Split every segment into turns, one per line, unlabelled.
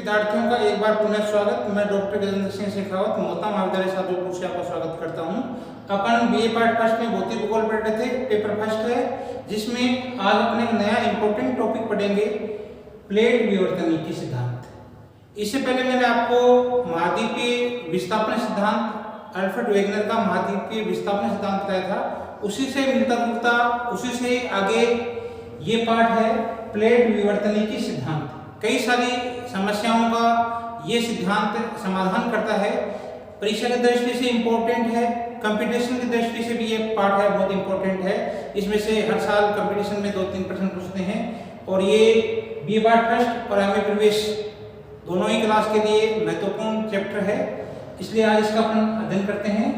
विद्यार्थियों का एक बार पुनः स्वागत। मैं डॉक्टर गजेंद्र सिंह शेखावत मोहता महाविद्यालय शाहजहांपुर से आपका स्वागत करता हूं। अपन बीए पार्ट फर्स्ट में भौतिक भूगोल पढ़ रहे थे, पेपर फर्स्ट है, जिसमें आज अपने एक नया इंपॉर्टेंट टॉपिक पढ़ेंगे, प्लेट विवर्तनिकी सिद्धांत। इससे पहले मैंने आपको महाद्वीपीय विस्थापन सिद्धांत, अल्फ्रेड वेगनर का महाद्वीपीय विस्थापन सिद्धांत बताया था। उसी से मिलता जुलता, उसी से आगे ये पार्ट है प्लेट विवर्तनिकी सिद्धांत। कई सारी समस्याओं का ये सिद्धांत समाधान करता है। परीक्षा की दृष्टि से इम्पोर्टेंट है, कंपटीशन की दृष्टि से भी ये पार्ट है, बहुत इंपॉर्टेंट है। इसमें से हर साल कंपटीशन में 2-3 प्रश्न पूछते हैं और ये बीए पार्ट फर्स्ट और एमए प्रवेश दोनों ही क्लास के लिए महत्वपूर्ण चैप्टर है, इसलिए आज इसका अपन अध्ययन करते हैं।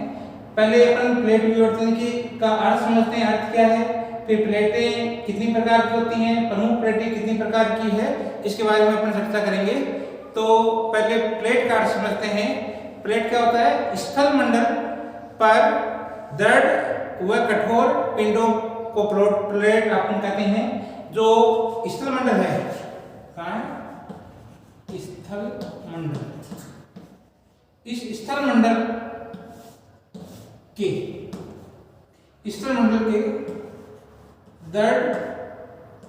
पहले अपन प्लेट विवर्तनिकी का अर्थ समझते हैं, अर्थ क्या है, फिर प्लेटें कितनी प्रकार की होती हैं, प्रमुख प्लेटें कितनी प्रकार की है, इसके बारे में अपन चर्चा करेंगे। तो पहले प्लेट का अर्थ समझते हैं। प्लेट क्या होता है? स्थल मंडल पर दृढ़ व कठोर पिंडों को प्लेट अपन कहते हैं। जो स्थल मंडल है, कहाँ है? स्थल मंडल। इस स्थल मंडल के दृढ़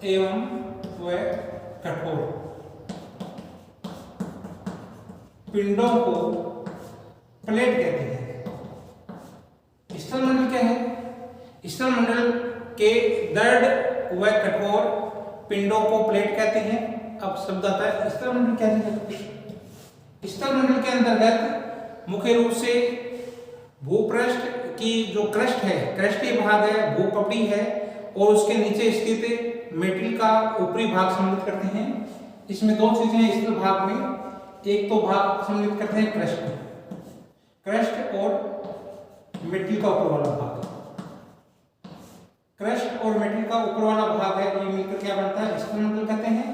एवं व कठोर पिंडों को प्लेट कहते हैं। स्थल मंडल क्या है? स्थल मंडल के दृढ़ व कठोर पिंडों को प्लेट कहते हैं। अब शब्द आता है स्थल मंडल क्या है? स्थल मंडल के अंतर्गत मुख्य रूप से भूपृष्ठ की जो क्रस्ट है, क्रस्टीय भाग है, भूपपड़ी है और उसके नीचे स्थित मेटल का ऊपरी भाग सम्मिलित करते हैं। इसमें दो चीजें हैं स्थल भाग में, एक तो भाग सम्मिलित करते हैं क्रस्ट और मेटल का ऊपर वाला भाग। क्रस्ट और मेटल का ऊपर वाला भाग है, ये मिलकर क्या बनता है? स्थल मंडल कहते हैं।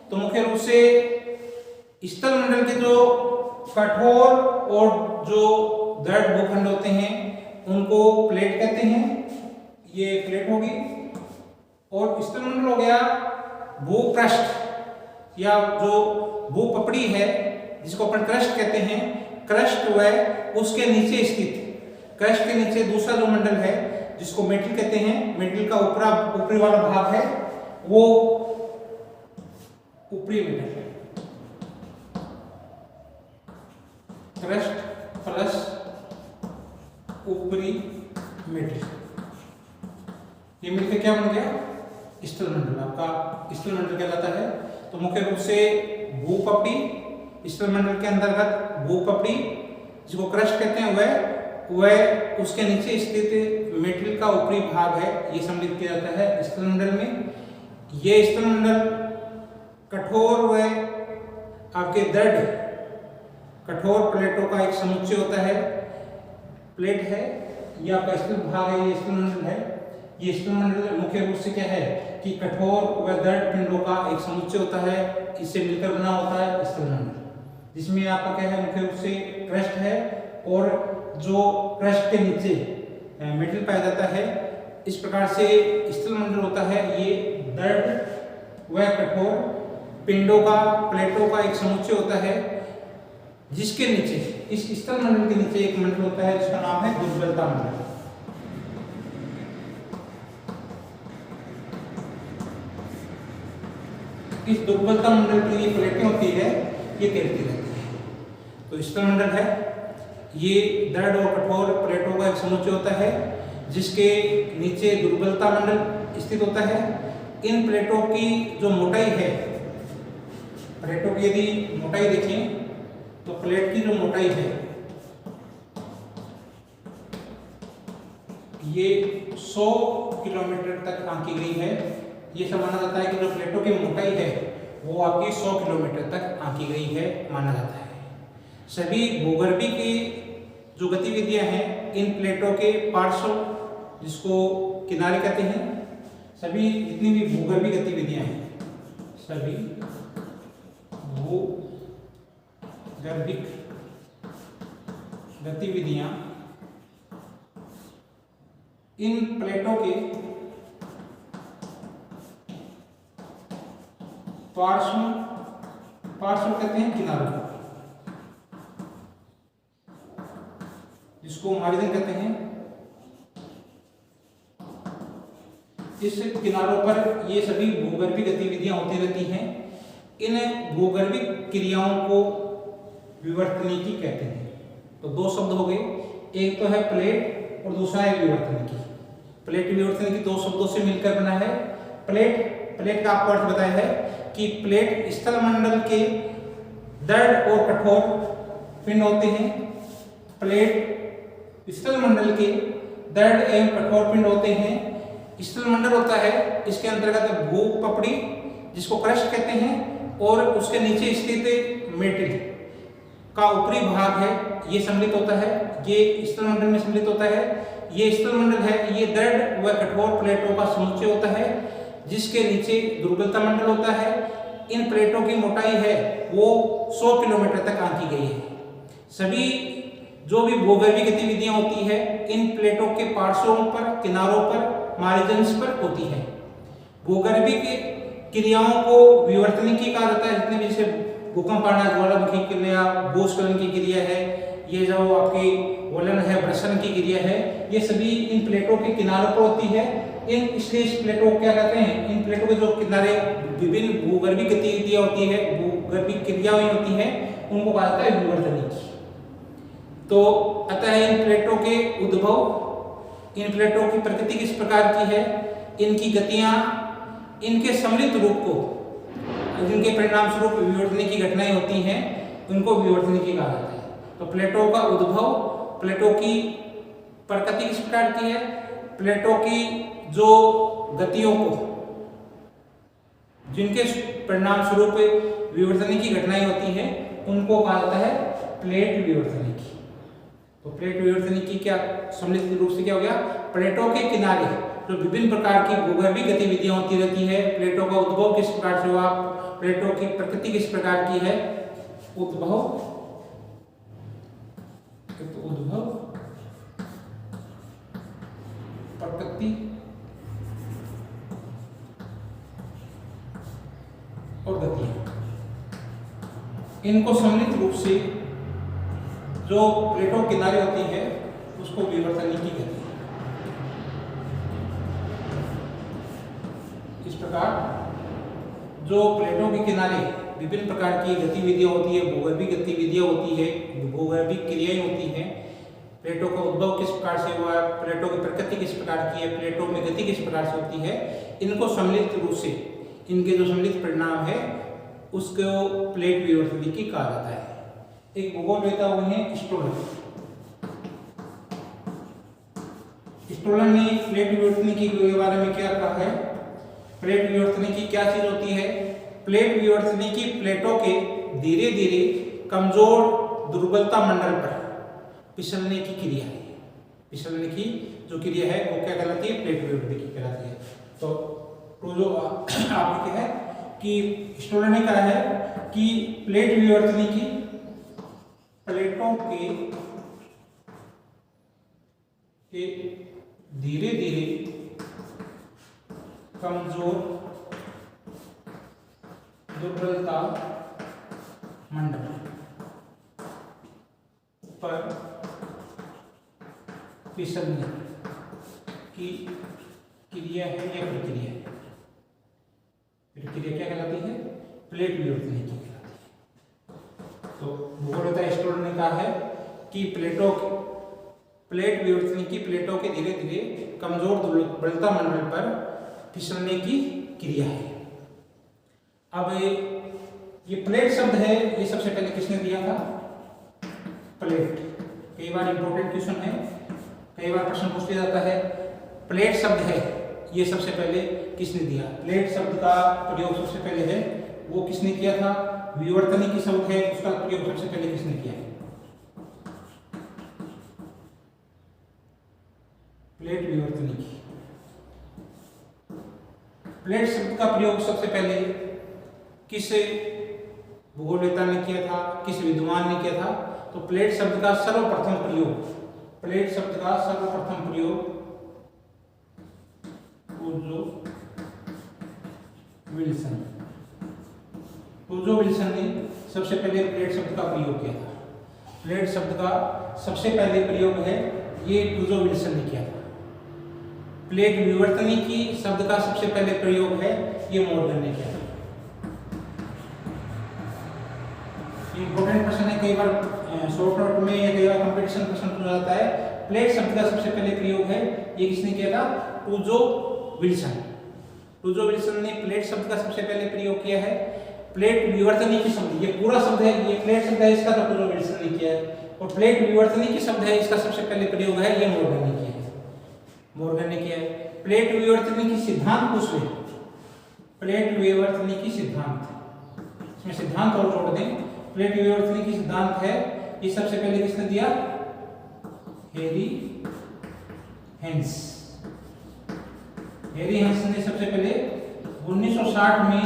तो मुख्य रूप से स्थल मंडल के जो कठोर और जो दृढ़ भूखंड होते हैं उनको प्लेट कहते हैं। ये प्लेट होगी। और स्थल मंडल हो गया भूपृष्ठ या जो भूपपड़ी है, जिसको अपन क्रस्ट कहते हैं। क्रस्ट व उसके नीचे स्थित, क्रस्ट के नीचे दूसरा जो मंडल है जिसको मेटल कहते हैं, मेटल का ऊपरी वाला भाग है, वो ऊपरी मेटल है। क्रस्ट प्लस ऊपरी मेटल, ये मिलकर क्या बन गया? स्थल मंडल। आपका स्थल मंडल कहलाता है। तो मुख्य रूप से भूपपड़ी, स्थल मंडल के अंतर्गत भूपपड़ी जिसको क्रस्ट कहते हैं, वह उसके नीचे स्थित मेटल का ऊपरी भाग है, ये सम्मिलित किया जाता है स्थल मंडल में। ये स्थल मंडल कठोर व आपके दृढ़ कठोर प्लेटों का एक समुच्चय होता है। प्लेट है, ये आपका स्थल भाग है, ये स्थल मंडल है। ये स्थल मंडल मुख्य रूप से क्या है कि कठोर व दृढ़ पिंडों का एक समुच्चय होता है, इससे मिलकर बना होता है स्थल मंडल, जिसमें आपका क्या है? मुख्य रूप से क्रस्ट है और जो क्रस्ट के नीचे मेटल पाया जाता है। इस प्रकार से स्थल मंडल होता है। ये दृढ़ व कठोर पिंडों का, प्लेटों का एक समुच्चय होता है, जिसके नीचे, इस स्थल मंडल के नीचे एक मंडल होता है जिसका नाम है दुर्बलता मंडल। इस दुर्बलता मंडल की ये प्लेटें होती है, ये तैरती रहती है। तो स्थल मंडल है, ये दृढ़ और कठोर प्लेटों का एक समुच्चय होता है, जिसके नीचे दुर्बलता मंडल स्थित होता है। इन प्लेटों की जो मोटाई है, प्लेटों की यदि मोटाई देखें तो प्लेट की जो मोटाई है ये 100 किलोमीटर तक आंकी गई है। ये सब माना जाता है कि जो प्लेटों की मोटाई है वो आपकी 100 किलोमीटर तक आंकी गई है, माना जाता है। सभी भूगर्भी की जो गतिविधियां हैं, इन प्लेटों के पार्श्व, जिसको किनारे कहते हैं, सभी जितनी भी भूगर्भी गतिविधियां हैं, सभी भूगर्भिक गतिविधियां इन प्लेटों के पार्श्व पार्श्व कहते हैं किनारों को, जिसको मार्जिन कहते हैं। इस किनारों पर ये सभी भूगर्भीय गतिविधियां होती रहती हैं। इन भूगर्भीय क्रियाओं को विवर्तनिकी कहते हैं। तो दो शब्द हो गए, एक तो है प्लेट और दूसरा है विवर्तनिकी। प्लेट विवर्तनिकी दो शब्दों से मिलकर बना है। प्लेट का आपको अर्थ बताया है कि प्लेट स्थलमंडल के दृढ़ और कठोर पिंड होते हैं। प्लेट स्थलमंडल के दृढ़ एवं कठोर पिंड होते हैं। स्थलमंडल होता है, इसके अंतर्गत भू पपड़ी जिसको क्रस्ट कहते हैं, और उसके नीचे स्थित मेटल का ऊपरी भाग है, ये सम्मिलित होता है, ये स्थलमंडल में सम्मिलित होता है। ये स्थलमंडल है, ये दृढ़ व कठोर प्लेटों का समुच्चय होता है, जिसके नीचे दुर्बलता मंडल होता है। इन प्लेटों की मोटाई है वो 100 किलोमीटर तक आंकी गई है। सभी जो भी भूगर्भीय गतिविधियां होती है इन प्लेटों के पार्श्वों पर, किनारों पर, मार्जिन्स पर होती है। भूगर्भीय क्रियाओं को विवर्तनिकी कहा जाता है। जितने भी जैसे भूकंप आना, ज्वालामुखी क्रिया, भूस्खलन की क्रिया है, ये जो आपकी वलन है, ब्रसन की क्रिया है, ये सभी इन प्लेटों के किनारों पर होती है। इसलिए इस प्लेटों को क्या कहते हैं, इन प्लेटों के जो किनारे विभिन्न भूगर्भीय गतिविधियां होती है, भूगर्भीय क्रियाएं होती हैं, उनको कहा जाता है विवर्तनिकी। तो अतः इन प्लेटों के उद्भव, इन प्लेटों की प्रकृति किस प्रकार की है, इनकी गतियां, इनके सम्मिलित रूप को, जिनके परिणाम स्वरूप विवर्तनिकी घटनाएं होती हैं, उनको विवर्तनिकी कहा जाता है। तो प्लेटों का उद्भव, प्लेटों की प्रकृति किस प्रकार की है, प्लेटों की जो गतियों को, जिनके परिणाम स्वरूप विवर्तनिकी घटनाएं होती हैं, उनको कहा जाता है प्लेट विवर्तनिकी। तो प्लेट विवर्तनिकी क्या सम्मिलित रूप से क्या हो गया, प्लेटों के किनारे जो विभिन्न प्रकार की भूगर्भीय गतिविधियां होती रहती है, प्लेटों का उद्भव किस प्रकार से हुआ, प्लेटों की प्रकृति किस प्रकार की है, उद्भव, प्रकृति और गतियां, इनको सम्मिलित रूप से जो प्लेटों किनारे होती है उसको विवर्तनिकी कहते हैं। इस प्रकार जो प्लेटों के किनारे विभिन्न प्रकार की गतिविधियां होती है, भूगर्भीय गतिविधियां होती है, भूगर्भीय क्रियाएं होती हैं, प्लेटों का उद्भव किस प्रकार से हुआ, प्लेटों की प्रकृति किस प्रकार की है, प्लेटों में गति किस प्रकार से होती है, इनको सम्मिलित रूप से, इनके जो सम्मिलित परिणाम है उसको प्लेट विवर्तनिकी कहा जाता है। एक भूगोल लेता हुए हैं स्टोलन। स्टोलन ने प्लेट विवर्तनिकी के बारे में क्या कहा है, प्लेट विवर्तनिकी क्या चीज होती है, प्लेट विवर्तनिकी प्लेटों के धीरे धीरे कमजोर दुर्बलता मंडल पर फिसलने की क्रिया है। फिसलने की जो क्रिया है वो क्या कहलाती है, प्लेट विवर्तनिकी कहलाती है। तो जो आपने क्या है कि स्टोलन ने कहा है कि प्लेट विवर्तनिकी प्लेटों के धीरे धीरे कमजोर दुर्बलता मंडल पर फिसलने की क्रिया है या प्रक्रिया है। प्रक्रिया क्या कहलाती है, प्लेट विवर्तनिकी कहलाती है। तो भूगोलवेत्ता स्टोलन ने कहा है कि प्लेट विवर्तनिकी प्लेटों के धीरे धीरे कमजोर दुर्बलता मंडल पर फिसलने की क्रिया है। अब ये प्लेट शब्द है, ये सबसे पहले किसने दिया था, प्लेट। कई बार इंपॉर्टेंट क्वेश्चन है, कई बार प्रश्न पूछ लिया जाता है, प्लेट शब्द है ये सबसे पहले किसने दिया। प्लेट शब्द का प्रयोग सबसे पहले है वो किसने किया था, विवर्तनिकी शब्द है उसका प्रयोग सबसे पहले किसने किया है, प्लेट विवर्तनिकी। प्लेट शब्द का प्रयोग सबसे पहले किस भूगोलवेत्ता ने किया था, किस विद्वान ने किया था, तो प्लेट शब्द का सर्वप्रथम प्रयोग, प्लेट शब्द का सर्वप्रथम प्रयोग वुड्रो विल्सन ने सबसे पहले प्लेट शब्द का प्रयोग किया था? प्लेट शब्द का सबसे पहले प्रयोग है ये टूजो विल्सन ने किया था। प्लेट विवर्तनी की शब्द का सबसे पहले प्रयोग है ये मॉर्गन ने किया था। इंपॉर्टेंट प्रश्न है, कई बार शॉर्ट नोट में या कई बार कंपटीशन प्रश्न पूछा जाता है। प्लेट शब्द का सबसे पहले प्रयोग है ये किसने किया था? टूजो विल्सन। टूजो विल्सन ने प्लेट शब्द का सबसे पहले प्रयोग किया है। प्लेट विवर्तनी की शब्द, ये पूरा शब्द है, ये प्लेट शब्द है, इसका तो टूजो विल्सन ने किया है। और प्लेट विवर्तनी की शब्द है, इसका सबसे पहले प्रयोग है ये मॉर्गन ने किया है। मॉर्गन ने किया है। प्लेट विवर्तनी की सिद्धांत पूछ ले, प्लेट विवर्तनी की सिद्धांत, इसमें सिद्धांत और जोड़ दें। प्लेट विवर्तनी की सिद्धांत है ये सबसे पहले किसने दिया? हेरी हेंस। हेरी हेंस ने सबसे पहले 1960 में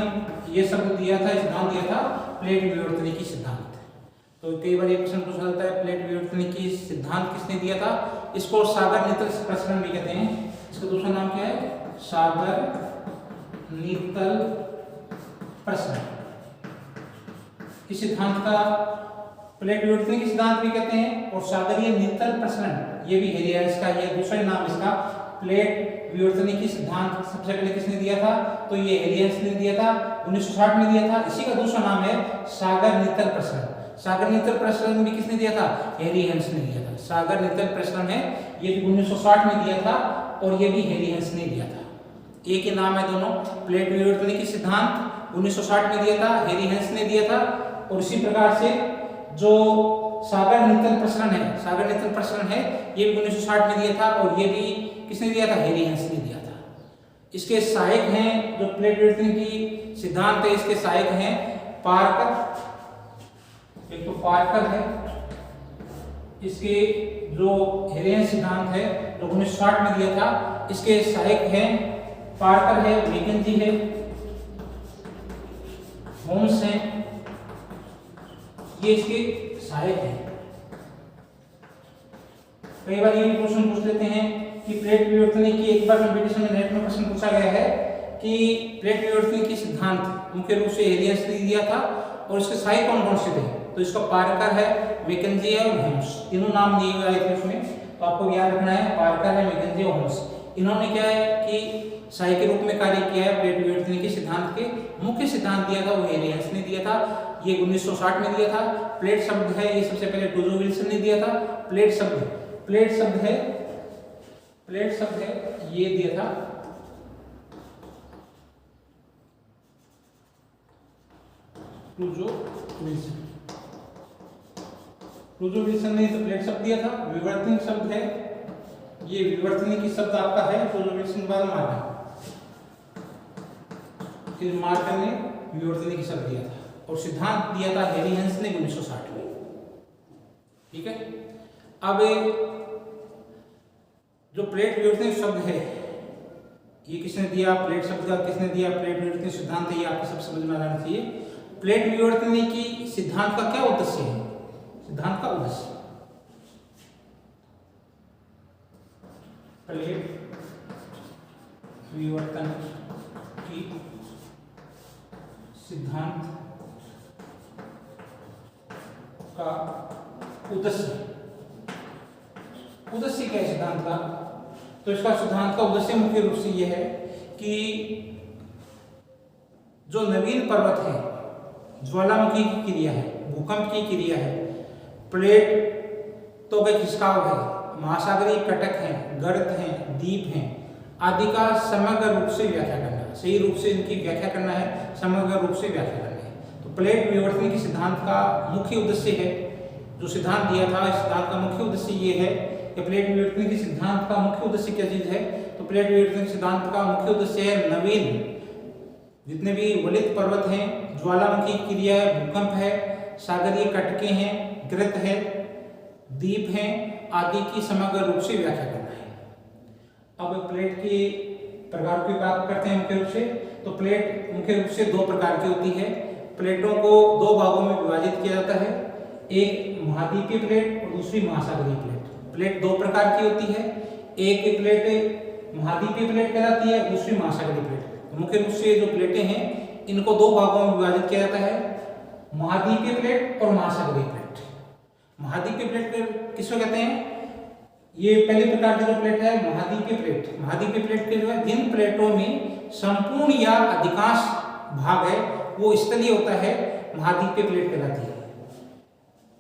ये शब्द दिया था, सिद्धांत दिया था प्लेट विवर्तनी की सिद्धांत। तो कई बार ये प्रश्न पूछा जाता है प्लेट विवर्तनी की सिद्धांत किसने दिया था? इसको सागर नीतल प्रसरण भी कहते हैं। इसका दूसरा नाम क्या है? सागर नीतल प्रसरण। इस सिद्धांत का प्लेट विवर्तनी की सिद्धांत भी कहते हैं और सागरीय नीतल प्रसरण ये भी हेरी हेंस का, ये दूसरा नाम इसका। प्लेट विवर्तनी की सिद्धांत सबसे पहले किसने दिया था? तो ये हेरी हेंस ने दिया था, 1960 में दिया था। इसी का दूसरा नाम है सागर नीतल प्रसरण। सागर नीतल प्रसरण भी किसने दिया था? हेरी हेंस ने दिया था। सागर नीतल प्रसरण है ये भी 1960 में दिया था और ये भी हेरी हेंस ने दिया था। एक ही नाम है दोनों। प्लेट विवर्तनी की सिद्धांत 1960 में दिया था, हेरी हेंस ने दिया था। और इसी प्रकार से जो सागर नीतल प्रसरण है, सागर नीतल प्रसरण है ये भी 1960 में दिया था और ये भी किसने दिया था? हेरी हेंस ने दिया था। इसके सहायक हैं, जो प्लेट विवर्तनी की सिद्धांत है इसके सहायक हैं पार्कर, एक तो पार्कर है। इसके जो हेरी हेंस सिद्धांत है जो 1960 में दिया था इसके सहायक हैं पार्कर है, मैकेंजी है, होम्स है, ये इसके सहायक हैं। कई बार ये क्वेश्चन पूछ लेते हैं कि प्लेट विवर्तनी की, एक बार कंपटीशन में नेट में प्रश्न पूछा गया है कि प्लेट विवर्तनी की सिद्धांत मुख्य रूप से हेरी हेंस ने दिया था और इसके सहायक कौन कौन से थे? तो इसका पार्कर है, मैकेंजी है और होम्स, तीनों नाम दिए हुए थे उसमें, तो आपको याद रखना है पार्कर है, मैकेंजी और होम्स। इन्होंने क्या है कि सहायक के रूप में कार्य किया है। प्लेट विवर्तनी के सिद्धांत के मुख्य सिद्धांत दिया था वो हेरी हेंस ने दिया था, ये 1960 में दिया था। प्लेट शब्द है ये सबसे पहले टूजो विल्सन ने दिया था। प्लेट शब्द है ये दिया था टूजो विल्सन। टूजो विल्सन ने तो प्लेट शब्द दिया था। विवर्तनी शब्द है ये, विवर्तनी की शब्द आपका है टूजो विल्सन के बाद मार्गन, फिर मार्गन ने विवर्तनी की शब्द दिया था और सिद्धांत दिया था हेरी हेंस ने 1960 में। ठीक है, अब जो प्लेट विवर्तनी शब्द है ये किसने दिया? प्लेट शब्द का किसने दिया? प्लेट विवर्तनी सिद्धांत है ये आपको सब समझ में आना चाहिए। प्लेट विवर्तनी की सिद्धांत का क्या उद्देश्य है? सिद्धांत का उद्देश्य प्लेट विवर्तन की सिद्धांत का उद्देश्य क्या है सिद्धांत का? तो इसका सिद्धांत का उद्देश्य मुख्य रूप से यह है कि जो नवीन पर्वत है, ज्वालामुखी की क्रिया है, भूकंप की क्रिया है, प्लेटों के खिसकाव है, महासागरीय कटक हैं, गर्त हैं, द्वीप हैं आदि का समग्र रूप से व्याख्या करना है, सही रूप से इनकी व्याख्या करना है, समग्र रूप से व्याख्या करना है। तो प्लेट विवर्तनी के सिद्धांत का मुख्य उद्देश्य है, जो सिद्धांत दिया था इस सिद्धांत का मुख्य उद्देश्य ये है कि प्लेट विवर्तनी के सिद्धांत का मुख्य उद्देश्य क्या चीज है? तो प्लेट विवर्तनी के सिद्धांत का मुख्य उद्देश्य है नवीन जितने भी वलित पर्वत हैं, ज्वालामुखी क्रिया है, भूकंप है, सागरीय कटके हैं, गर्त है, द्वीप हैं आदि की समग्र रूप से व्याख्या करना है। अब प्लेट के प्रकार की बात करते हैं मुख्य रूप से। तो प्लेट मुख्य रूप से दो प्रकार की होती है। प्लेटों को दो भागों में विभाजित किया जाता है, एक महाद्वीपीय प्लेट और दूसरी महासागरीय प्लेट। प्लेट दो प्रकार की होती है, एक प्लेट महाद्वीपीय प्लेट कहलाती है, दूसरी महासागरीय प्लेट। तो मुख्य रूप से जो प्लेटें हैं इनको दो भागों में विभाजित किया जाता है, महाद्वीपीय प्लेट और महासागरीय प्लेट। महाद्वीपीय प्लेट किसको कहते हैं? ये पहले प्रकार की जो प्लेट है महाद्वीपीय प्लेट। महाद्वीपीय प्लेट के जो है जिन प्लेटों में संपूर्ण या अधिकांश भाग है वो स्थलीय होता है, महाद्वीपीय प्लेट कहलाती है।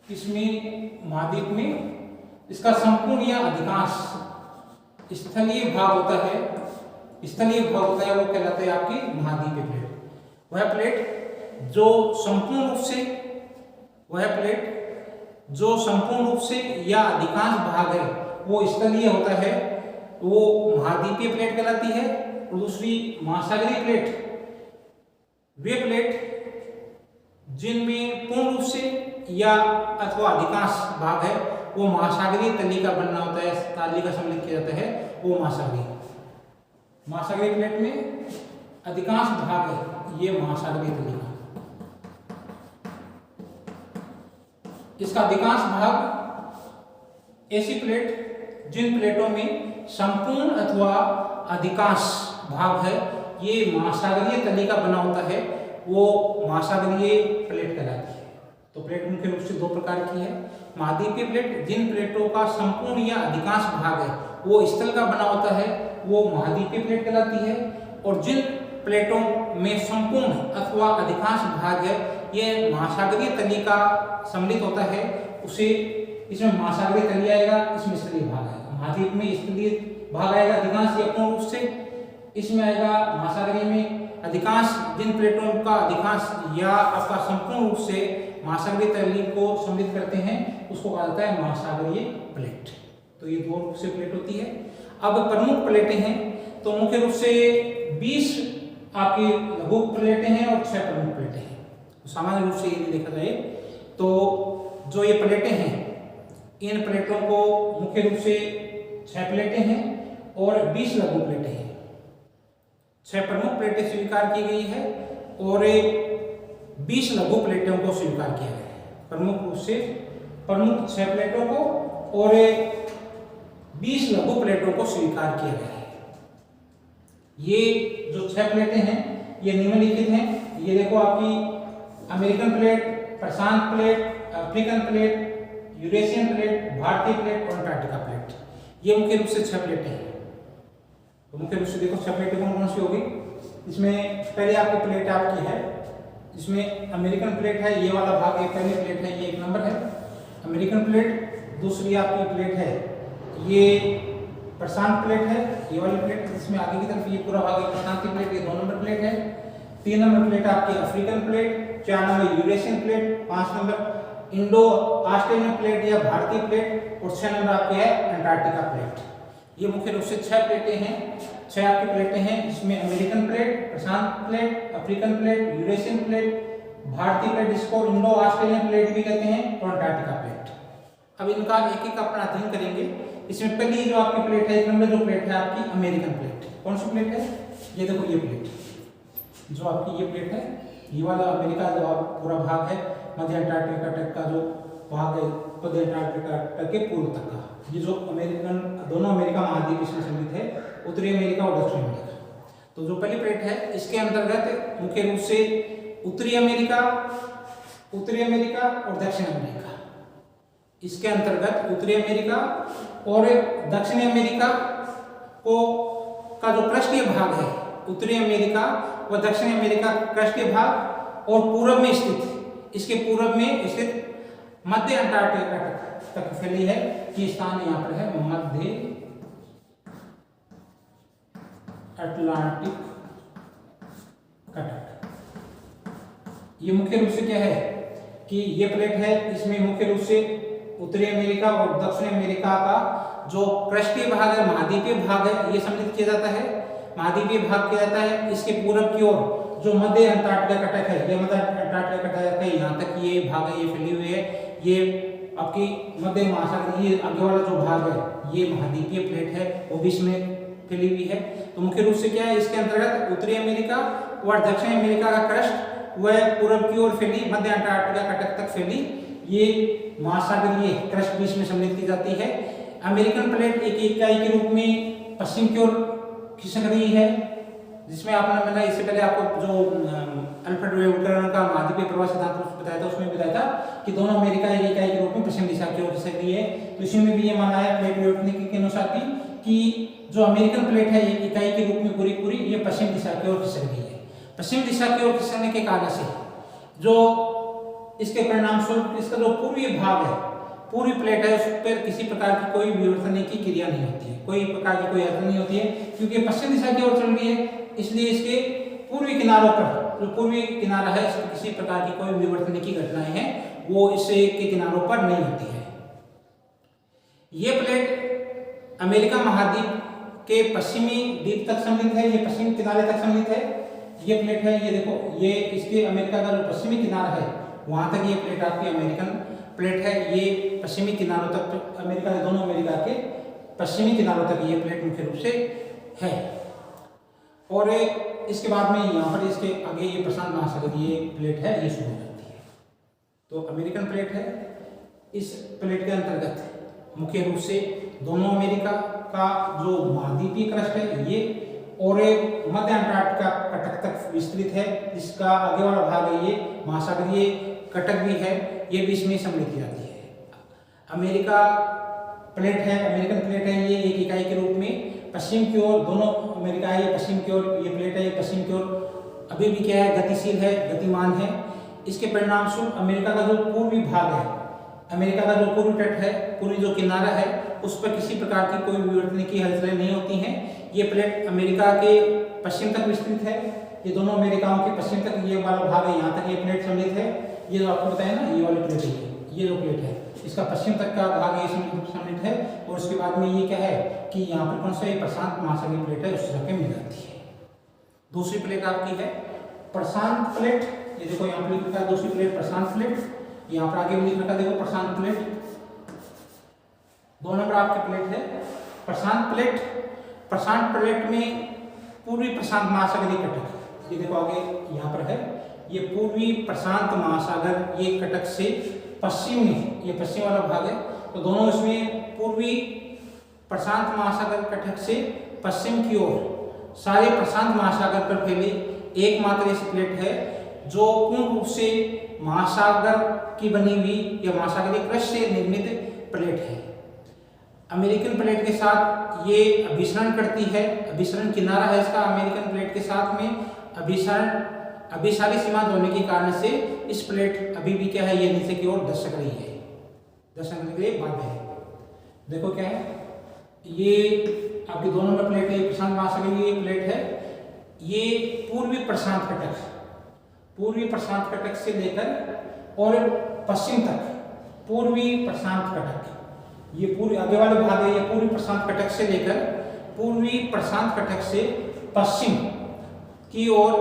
इसमें महाद्वीप में इसका संपूर्ण या अधिकांश स्थलीय भाग होता है, वो कहलाता है आपकी महाद्वीपीय प्लेट। वह प्लेट जो संपूर्ण रूप से या अधिकांश भाग है वो स्थलीय होता है, वो महाद्वीपीय प्लेट कहलाती है। और दूसरी महासागरीय प्लेट, वे प्लेट जिनमें पूर्ण रूप से या अथवा अधिकांश भाग है वो महासागरीय तली का बनना होता है, ताली का सम्मिलित किया जाता है, वो महासागरीय प्लेट में अधिकांश भाग है ये महासागरीय तली का। इसका अधिकांश भाग ऐसी प्लेट जिन प्लेटों में संपूर्ण अथवा अधिकांश भाग है ये महासागरीय तली का बना होता है, वो महासागरीय प्लेट कहलाती है। तो प्लेट मुख्य रूप से दो प्रकार की है। महाद्वीपीय प्लेट जिन प्लेटों का संपूर्ण या अधिकांश भाग है वो स्थल का बना होता है, वो महाद्वीपीय प्लेट कहलाती है। और जिन प्लेटों में संपूर्ण अथवा अधिकांश भाग है ये महासागरीय तली का सम्मिलित होता है, उसे इसमें महासागरीय तली आएगा, इसमें स्थलीय भाग आएगा। महाद्वीप में स्थलीय भाग आएगा अधिकांश या पूर्ण रूप से, इसमें आएगा महासागरीय में अधिकांश जिन प्लेटों का अधिकांश या आपका संपूर्ण रूप से महासागरीय तली को सम्मिलित करते हैं उसको कहा जाता है महासागरीय प्लेट। तो ये दो रूप से प्लेट होती है। अब प्रमुख प्लेटें हैं तो मुख्य रूप से 20 आपकी लघु प्लेटें हैं और 6 प्रमुख प्लेटें हैं। तो सामान्य रूप से यदि देखा जाए तो जो ये प्लेटें हैं इन प्लेटों को मुख्य रूप से 6 प्लेटें हैं और 20 लघु प्लेटें हैं। 6 प्रमुख प्लेटें स्वीकार की गई है और 20 लघु प्लेटों को स्वीकार किया गया है। प्रमुख रूप से प्रमुख 6 प्लेटों को और 20 लघु प्लेटों को स्वीकार किया गया है। ये जो 6 प्लेटें हैं ये निम्नलिखित हैं। ये देखो आपकी अमेरिकन प्लेट, प्रशांत plate, African plate, Eurasian plate, भारतीय प्लेट और अंटार्कटिका प्लेट। ये मुख्य रूप से 6 प्लेटें हैं। तो मुख्य रूप से देखो 6 प्लेटें कौन कौन सी होगी। इसमें पहले आपकी प्लेट आपकी है, इसमें अमेरिकन प्लेट है, ये वाला भाग एक पहली प्लेट है, ये 1 नंबर है अमेरिकन प्लेट। दूसरी आपकी प्लेट है ये प्रशांत प्लेट है, ये वाली प्लेट, जिसमें आगे की तरफ ये पूरा भाग है प्रशांत की प्लेट, ये 2 नंबर प्लेट है। 3 नंबर प्लेट आपकी African plate, 4 number Eurasian plate, 5 number Indo Australian plate या भारतीय प्लेट और 6 नंबर आपकी है अंटार्कटिका प्लेट। ये मुख्य रूप से 6 प्लेटें हैं, 6 आपकी प्लेटें हैं। इसमें अमेरिकन प्लेट, प्रशांत plate, African plate, Eurasian plate, भारतीय प्लेट जिसको इंडो ऑस्ट्रेलियन प्लेट भी कहते हैं और अंटार्कटिका प्लेट। अब इनका एक एक अपना अध्ययन करेंगे। इसमें पहली जो आपकी प्लेट है 1 नंबर जो प्लेट है आपकी अमेरिकन प्लेट। कौन सी प्लेट है? ये देखो ये प्लेट जो आपकी ये प्लेट है, ये वाला अमेरिका जो पूरा भाग है, मध्य अंटार्कटिका तट का जो भाग है, मध्य अंटार्कटिका तट के पूर्व तक का, ये जो अमेरिकन दोनों अमेरिका महाद्वीप इसमें सम्मिलित है, उत्तरी अमेरिका और दक्षिण अमेरिका। तो जो पहली प्लेट है इसके अंतर्गत मुख्य रूप से उत्तरी अमेरिका और दक्षिण अमेरिका, इसके अंतर्गत उत्तरी अमेरिका और दक्षिणी अमेरिका को का जो पृष्ठीय भाग है, उत्तरी अमेरिका व दक्षिणी अमेरिका पृष्ठीय भाग और पूर्व में स्थित, इसके पूर्व में स्थित मध्य अंटार्कटिका तक फैली है। ये स्थान यहाँ पर है मध्य अटलांटिक कटक। ये मुख्य रूप से क्या है कि ये प्लेट है, इसमें मुख्य रूप से उत्तरी अमेरिका और दक्षिणी अमेरिका का जो पृष्ठीय भाग है, महाद्वीपीय भाग है, ये सम्मिलित किया जाता है, महाद्वीपीय भाग किया जाता है। इसके पूर्व की ओर जो मध्य अंटार्कटिका कटक है, ये मध्य अंटार्कटिका कटक है, यहाँ तक ये भाग है, ये फैली हुई है, ये आपकी मध्य महासागर, ये आगे वाला जो भाग है ये महाद्वीपीय प्लेट है, वो भी इसमें फैली हुई है। तो मुख्य रूप से क्या है, इसके अंतर्गत उत्तरी अमेरिका और दक्षिण अमेरिका का क्रस्ट वह पूर्व की ओर फैली, मध्य अंटार्कटिका कटक तक फैली, ये महासागरीय क्रस्ट भी इसमें सम्मिलित की जाती है। अमेरिकन प्लेट एक इकाई के रूप में पश्चिम की ओर खिसक रही है, जिसमें आपने मैंने इससे पहले आपको जो अल्फ्रेड वेवलर का महाद्वीपीय प्रवाह सिद्धांत बताया था, उसमें बताया था कि दोनों अमेरिका एक इकाई के रूप में पश्चिम दिशा की ओर खिसक रही है। तो इसी में भी ये माना है प्लेट विवर्तनिकी के अनुसार भी कि जो अमेरिकन प्लेट है एक इकाई के रूप में पूरी ये पश्चिम दिशा की ओर खिसक रही है। पश्चिम दिशा की ओर खिसकने के कारण से जो इसके परिणाम स्वरूप इसका जो पूर्वी भाग है, पूरी प्लेट है, उस पर किसी प्रकार की कोई विवर्तन की क्रिया नहीं होती है, कोई प्रकार की कोई हरकत नहीं होती है, क्योंकि पश्चिम दिशा की ओर चल रही है। इसलिए इसके पूर्वी किनारों पर, जो पूर्वी किनारा है, इसमें किसी प्रकार की कोई विवर्तन की घटनाएं हैं वो इससे के किनारों पर नहीं होती है। ये प्लेट अमेरिका महाद्वीप के पश्चिमी द्वीप तक सम्मिलित है, ये पश्चिमी किनारे तक सम्मिलित है। ये प्लेट है, ये देखो, ये इसके अमेरिका का जो पश्चिमी किनारा है वहां तक ये प्लेट आपकी अमेरिकन प्लेट है। ये पश्चिमी किनारों तक, अमेरिका के दोनों अमेरिका के पश्चिमी किनारों तक ये प्लेट मुख्य रूप से है। और इसके बाद में यहाँ पर इसके आगे ये प्रशांत महासागर ये प्लेट है, ये शुरू हो जाती है। तो अमेरिकन प्लेट है, इस प्लेट के अंतर्गत मुख्य रूप से दोनों अमेरिका का जो महाद्वीपीय क्रस्ट है ये, और मध्य अंटार्कटिका कटक तक विस्तृत है, जिसका आगे वाला भाग है ये महासागरीय कटक भी है, ये भी इसमें सम्मिलित की जाती है। अमेरिका प्लेट है, अमेरिकन प्लेट है, ये एक इकाई के रूप में पश्चिम की ओर, दोनों अमेरिका है ये पश्चिम की ओर, ये प्लेट है ये पश्चिम की ओर अभी भी क्या है, गतिशील है, गतिमान है। इसके परिणाम स्वरूप अमेरिका का जो पूर्वी भाग है, अमेरिका का जो पूर्वी तट है, पूर्वी जो किनारा है, उस पर किसी प्रकार की कोई विवर्तन की हलचलें नहीं होती हैं। ये प्लेट अमेरिका के पश्चिम तक विस्तृत है, ये दोनों अमेरिकाओं के पश्चिम तक ये वाला भाग है, यहाँ तक ये प्लेट सम्मिलित है। ये जो आपको बताया ना, ये वाली प्लेट है, ये जो प्लेट है इसका पश्चिम तक का भाग ये सम्मिलित है। और उसके बाद में ये क्या है कि यहाँ पर कौन सा प्रशांत महासागरीय प्लेट है, उससे जाके मिल जाती है। दूसरी प्लेट आपकी है प्रशांत प्लेट, ये देखो यहाँ पर लिख रखा है दूसरी प्लेट प्रशांत प्लेट, यहाँ पर आगे भी लिख रखा है देखो प्रशांत प्लेट। 2 नंबर आपकी प्लेट है प्रशांत प्लेट। प्रशांत प्लेट में पूर्वी प्रशांत महासागरीय कटक, ये देखो आगे यहाँ पर है, ये पूर्वी प्रशांत महासागर ये कटक से पश्चिम में, ये पश्चिम वाला भाग है, तो दोनों इसमें पूर्वी प्रशांत महासागर कटक से पश्चिम की ओर सारे प्रशांत महासागर पर फैली एकमात्र ऐसी प्लेट है जो पूर्ण रूप से महासागर की बनी हुई या महासागरीय क्रस्ट से निर्मित प्लेट है। अमेरिकन प्लेट के साथ ये अभिसरण करती है, अभिसरण किनारा है इसका अमेरिकन प्लेट के साथ में, अभिसारी सीमांत होने के कारण से इस प्लेट अभी भी क्या है, ये नीचे की ओर धंसक रही है, धंसकने के लिए बाध्य है। देखो क्या है, ये आपकी 2 नंबर प्लेट है, प्रशांत महासागरीय प्लेट है। ये पूर्वी प्रशांत कटक, पूर्वी प्रशांत कटक से लेकर और पश्चिम तक पूर्वी प्रशांत कटक, ये पूर्वी आगे वाले भाग है, ये पूर्वी प्रशांत कटक से लेकर पूर्वी प्रशांत कटक से पश्चिम की ओर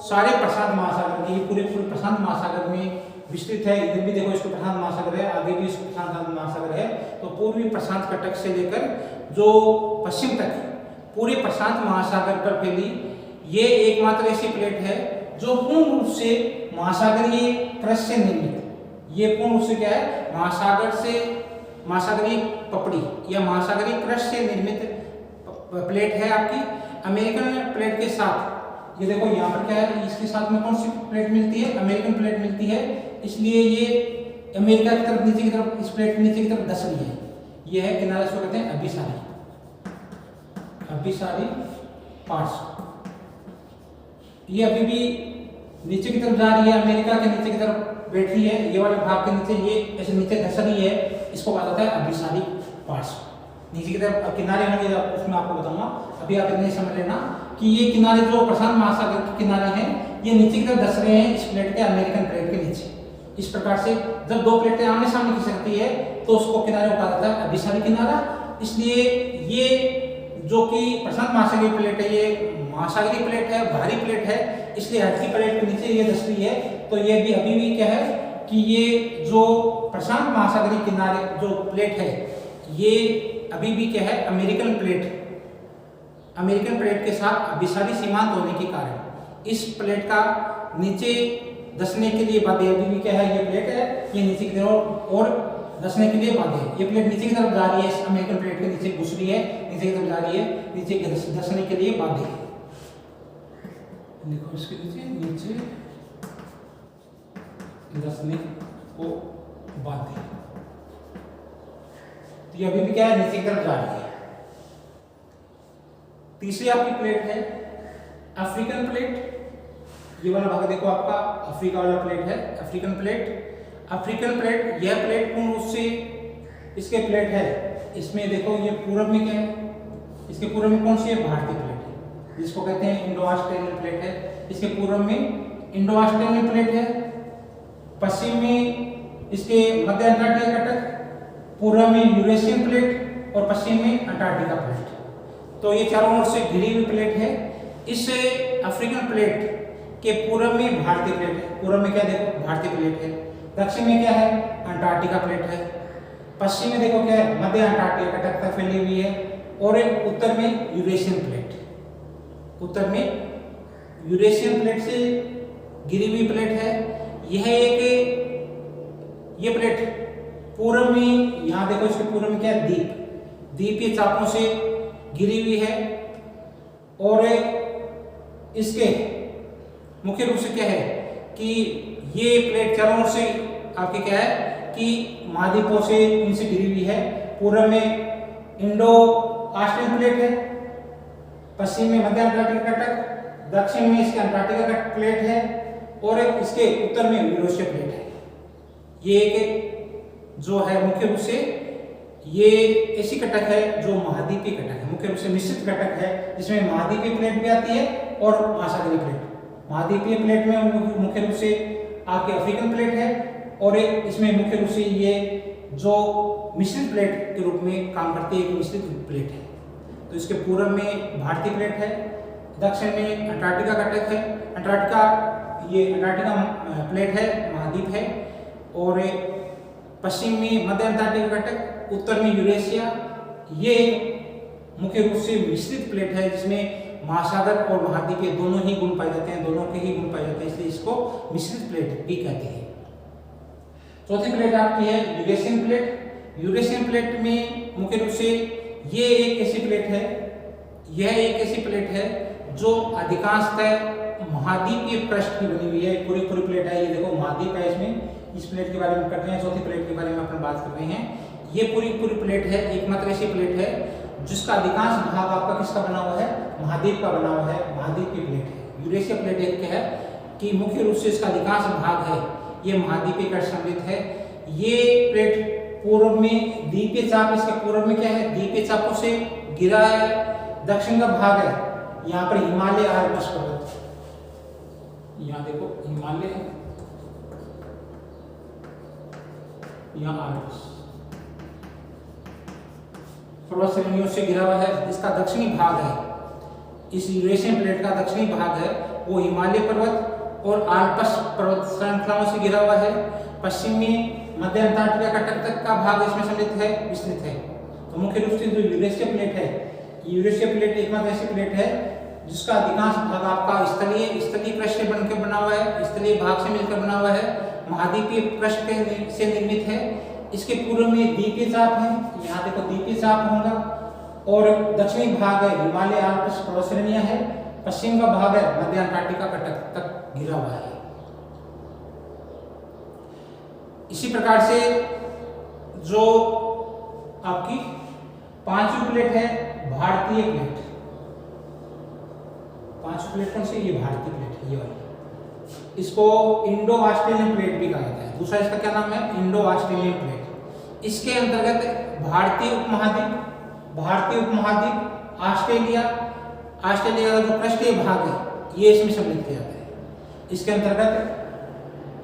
सारे प्रशांत महासागर, ये पूरे प्रशांत महासागर में विस्तृत है। इधर भी देखो इसको प्रशांत महासागर है, आगे भी इसको प्रशांत महासागर है। तो पूर्वी प्रशांत कटक से लेकर जो पश्चिम तक पूरे प्रशांत महासागर पर फैली ये एकमात्र ऐसी प्लेट है जो पूर्ण रूप से महासागरीय क्रस्ट से निर्मित, ये पूर्ण रूप से क्या है, महासागरीय पपड़ी या महासागरीय क्रस्ट से निर्मित प्लेट है आपकी। अमेरिकन प्लेट के साथ ये देखो यहाँ पर क्या है, इसके साथ में कौन सी प्लेट मिलती है, अमेरिकन प्लेट मिलती है, इसलिए ये अमेरिका की तरफ नीचे की तरफ, इस प्लेट नीचे की तरफ धंस रही है। ये है किनारा, इसको कहते हैं अभिसारी पार्श्व। ये अभी भी नीचे की तरफ जा रही है, अमेरिका के नीचे की तरफ बैठ रही है, ये वाले भाग के नीचे ये ऐसे नीचे धंस रही है, इसको कहा जाता है अभिसारी पार्श्व। नीचे की तरफ किनारे होंगे, उसमें आपको बताऊंगा, अभी आप इतने समझ लेना कि ये किनारे जो प्रशांत महासागर के किनारे हैं ये नीचे की तरफ धंस रहे हैं इस प्लेट के, अमेरिकन प्लेट के नीचे। इस प्रकार से जब 2 प्लेटें आमने सामने खिसकती है तो उसको किनारे कहा जाता है अभिसारी किनारा। इसलिए ये जो कि प्रशांत महासागरीय प्लेट है, ये महासागरीय प्लेट है, भारी प्लेट है, इसलिए हल्की प्लेट के नीचे ये धंस रही है। तो ये भी अभी भी क्या है कि ये जो प्रशांत महासागरीय किनारे जो प्लेट है ये अभी भी क्या है, अमेरिकन प्लेट के साथ अभिसारी सीमांत होने के कारण इस प्लेट का नीचे धंसने के लिए बाध्य, अभी भी क्या है, ये प्लेट है, ये नीचे की तरफ और धंसने के लिए बाध्य है। ये प्लेट नीचे की तरफ जा रही है, इस अमेरिकन प्लेट के नीचे घुस रही है, नीचे की तरफ जा रही है, नीचे धंसने के लिए बाध्य है। देखो इसके नीचे दसने को बांधे। तो ये अभी भी क्या है, नीचे की तरफ जा रही है। तीसरी आपकी प्लेट है अफ्रीकन प्लेट। ये वाला भाग देखो आपका अफ्रीका वाला प्लेट है, अफ्रीकन प्लेट। अफ्रीकन प्लेट, यह प्लेट पूर्ण रूप से इसके प्लेट है, इसमें देखो ये पूरब में क्या है, इसके पूरब में कौन सी है, भारतीय प्लेट है, जिसको कहते हैं इंडो ऑस्ट्रेलियन प्लेट है। इसके पूरब में इंडो ऑस्ट्रेलियन प्लेट है, पश्चिम में इसके मध्य अंटार्कटिका कटक, पूर्व में यूरेशियन प्लेट और पश्चिम में अंटार्कटिका प्लेट। तो ये चारों ओर से घिरी हुई प्लेट है। इस अफ्रीकन प्लेट के पूर्व में भारतीय प्लेट है, पूर्व में क्या देखो भारतीय प्लेट है, दक्षिण में क्या है, अंटार्कटिका प्लेट है, पश्चिम में देखो क्या है, मध्य अंटार्कटिका कटक तक फैली हुई है, और एक उत्तर में यूरेशियन प्लेट, उत्तर में यूरेशियन प्लेट से घिरी हुई प्लेट है। यह एक ये प्लेट पूर्व में, यहां देखो इसके पूर्व में क्या है, द्वीप, द्वीपीय चापों से घिरी हुई है। और इसके मुख्य रूप से क्या है कि ये प्लेट चारों ओर से आपके क्या है कि महाद्वीपों से इनसे घिरी हुई है। पूर्व में इंडो ऑस्ट्रेलियन प्लेट है, पश्चिम में मध्य अंटार्कटिका कटक, दक्षिण में इसके अंटार्कटिका कटक प्लेट है, और इसके उत्तर में यूरेशिया प्लेट है। ये एक जो है मुख्य रूप से ये ऐसी कटक है जो महाद्वीपीय कटक है, मुख्य रूप से मिश्रित कटक है, जिसमें महाद्वीपीय प्लेट भी आती है और महासागरीय प्लेट। महाद्वीपीय प्लेट में मुख्य रूप से आपके अफ्रीकन प्लेट है, और एक इसमें मुख्य रूप से ये जो मिश्रित प्लेट के रूप में काम करती है, एक मिश्रित प्लेट है। तो इसके पूर्व में भारतीय प्लेट है, दक्षिण में अंटार्कटिका कटक है, अंटार्कटिका ये अंटार्कटिका प्लेट है, महाद्वीप है, और पश्चिम में मध्य अंटार्कटिका कटक, उत्तर में यूरेशिया। ये मुख्य रूप से मिश्रित प्लेट है, जिसमें महासागर और महाद्वीपीय दोनों ही गुण पाए जाते हैं, दोनों के ही गुण पाए जाते हैं, इसलिए इसको मिश्रित प्लेट भी कहते हैं। चौथी प्लेट आपकी है यूरेशियन प्लेट। यूरेशियन प्लेट में मुख्य रूप से ये एक ऐसी प्लेट है, यह एक ऐसी प्लेट है जो अधिकांशतः महाद्वीपीय पृष्ठ की बनी हुई है। पूरी प्लेट है, ये देखो महाद्वीप है, इसमें इस प्लेट के बारे में कर रहे हैं, चौथी प्लेट के बारे में अपन बात कर रहे हैं। ये पूरी प्लेट है, एकमात्र ऐसी प्लेट है जिसका अधिकांश भाग आपका किसका बना हुआ है, महाद्वीप का बना हुआ है, महाद्वीप की प्लेट है। यूरेशिया प्लेट एक क्या है कि मुख्य रूप से इसका अधिकांश भाग है ये महाद्वीपीय कट सम्मिलित है। ये प्लेट पूर्व में द्वीपीय चाप, इसके पूर्व में क्या है, द्वीपीय चापों से घिरा है। दक्षिण का भाग है, यहाँ पर हिमालय आल्प्स पर्वत, यहाँ देखो हिमालय है, यहाँ आल्प्स पर्वत श्रेणियों से घिरा हुआ है। इसका दक्षिणी भाग है, इस यूरेशियन प्लेट का दक्षिणी भाग है वो हिमालय पर्वत और आल्प्स पर्वत श्रृंखलाओं से घिरा हुआ है। पश्चिम में मध्य अंटार्कटिका कटक तक का भाग इसमें सम्मिलित है, विस्तृत है। तो मुख्य रूप से जो यूरेशिया प्लेट है, यूरेशिया प्लेट एकमात्र ऐसी प्लेट है जिसका अधिकांश भाग आपका स्थलीय पृष्ठ से बनकर बना हुआ है, स्थलीय भाग से मिलकर बना हुआ है, महाद्वीपीय पृष्ठ से निर्मित है। इसके पूर्व में द्वीपीय चाप है, यहाँ देखो द्वीपीय चाप होगा, और दक्षिणी भाग है हिमालय आल्प्स पर्वत श्रेणियां है, पश्चिम का भाग है मध्य अंटार्कटिका कटक तक घिरा हुआ है। इसी प्रकार से जो आपकी पांचवी प्लेट है भारतीय प्लेट। पांचवी प्लेट कौन सी, ये भारतीय प्लेट है, ये वाली। इसको इंडो ऑस्ट्रेलियन प्लेट भी कहा जाता है। दूसरा इसका क्या नाम है, इंडो ऑस्ट्रेलियन प्लेट। इसके अंतर्गत भारतीय उपमहाद्वीप, ऑस्ट्रेलिया का जो पृष्ठीय भाग है ये इसमें सम्मिलित किया जाता है। इसके अंतर्गत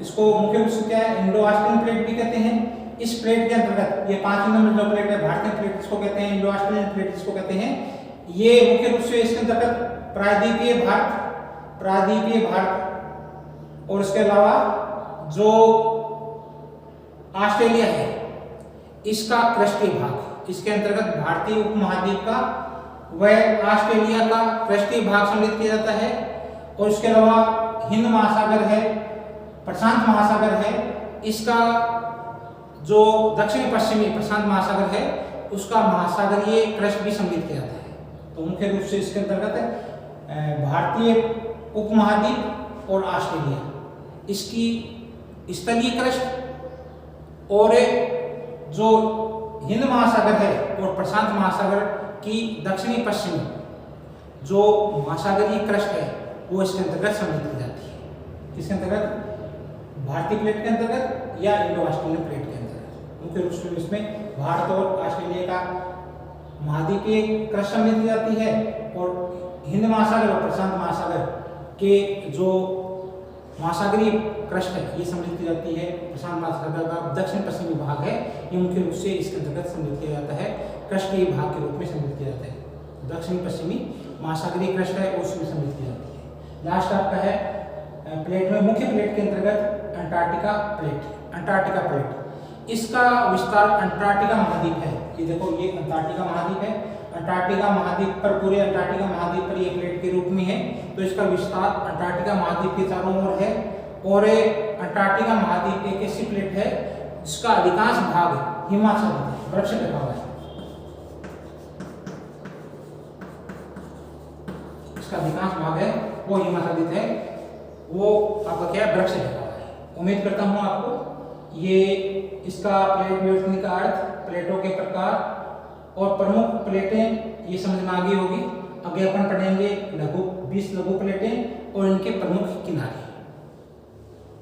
इसको मुख्य रूप से क्या है, इंडो ऑस्ट्रेलियन प्लेट भी कहते हैं। इस प्लेट के अंतर्गत ये 5 नंबर जो प्लेट है भारतीय प्लेट, इसको कहते हैं इंडो ऑस्ट्रेलियन प्लेट, इसको कहते हैं। ये मुख्य रूप से इसके अंतर्गत प्रायद्वीपीय भारत और इसके अलावा जो ऑस्ट्रेलिया है इसका पृष्ठीय भाग, इसके अंतर्गत भारतीय उपमहाद्वीप का वह ऑस्ट्रेलिया का पृष्ठीय भाग सम्मिलित किया जाता है। और इसके अलावा हिंद महासागर है, प्रशांत महासागर है, इसका जो दक्षिण पश्चिमी प्रशांत महासागर है उसका महासागरीय पृष्ठ भी सम्मिलित किया जाता है। तो मुख्य रूप से इसके अंतर्गत भारतीय उपमहाद्वीप और ऑस्ट्रेलिया, स्थलीय क्रस्ट और जो हिंद महासागर है और प्रशांत महासागर की दक्षिणी पश्चिमी जो महासागरीय क्रस्ट है वो इसके अंतर्गत सम्मिलित की जाती है। किसके अंतर्गत? भारतीय प्लेट के अंतर्गत या इंडो ऑस्ट्रेलियन प्लेट के अंतर्गत। मुख्य रूप से इसमें भारत और ऑस्ट्रेलिया का महाद्वीपीय क्रस्ट सम्मिलित की जाती है और हिंद महासागर और प्रशांत महासागर के जो महासागरीय क्रस्ट है ये सम्मिलित की जाती है। प्रशांत महासागर का दक्षिण पश्चिमी भाग है ये मुख्य रूप से इसके अंतर्गत सम्मिलित किया जाता है, क्रस्टीय भाग के रूप में सम्मिलित किया जाता है। दक्षिण पश्चिमी महासागरीय क्रस्ट है उसमें सम्मिलित की जाती है। लास्ट आपका है प्लेट में मुख्य प्लेट के अंतर्गत अंटार्कटिका प्लेट। अंटार्कटिका प्लेट इसका विस्तार अंटार्कटिका महाद्वीप है। ये देखो ये अंटार्कटिका महाद्वीप है। अंटार्कटिका महाद्वीप पर पूरे अंटार्कटिका महाद्वीप पर ये प्लेट के रूप में है तो इसका विस्तार अंटार्कटिका महाद्वीप के चारों ओर है और अंटार्कटिका महाद्वीप एक ऐसी प्लेट है जिसका अधिकांश भाग हिमाच्छादित है, बर्फ से ढका हुआ है। इसका अधिकांश भाग है वो हिमाच्छादित है, वो आपका क्या है, बर्फ से ढका हुआ है। उम्मीद करता हूँ आपको ये इसका प्लेट विवर्तन का अर्थ, प्लेटों के प्रकार और प्रमुख प्लेटें ये समझ में आ गई होगी। आगे अपन पढ़ेंगे 20 लघु प्लेटें और इनके प्रमुख किनारे।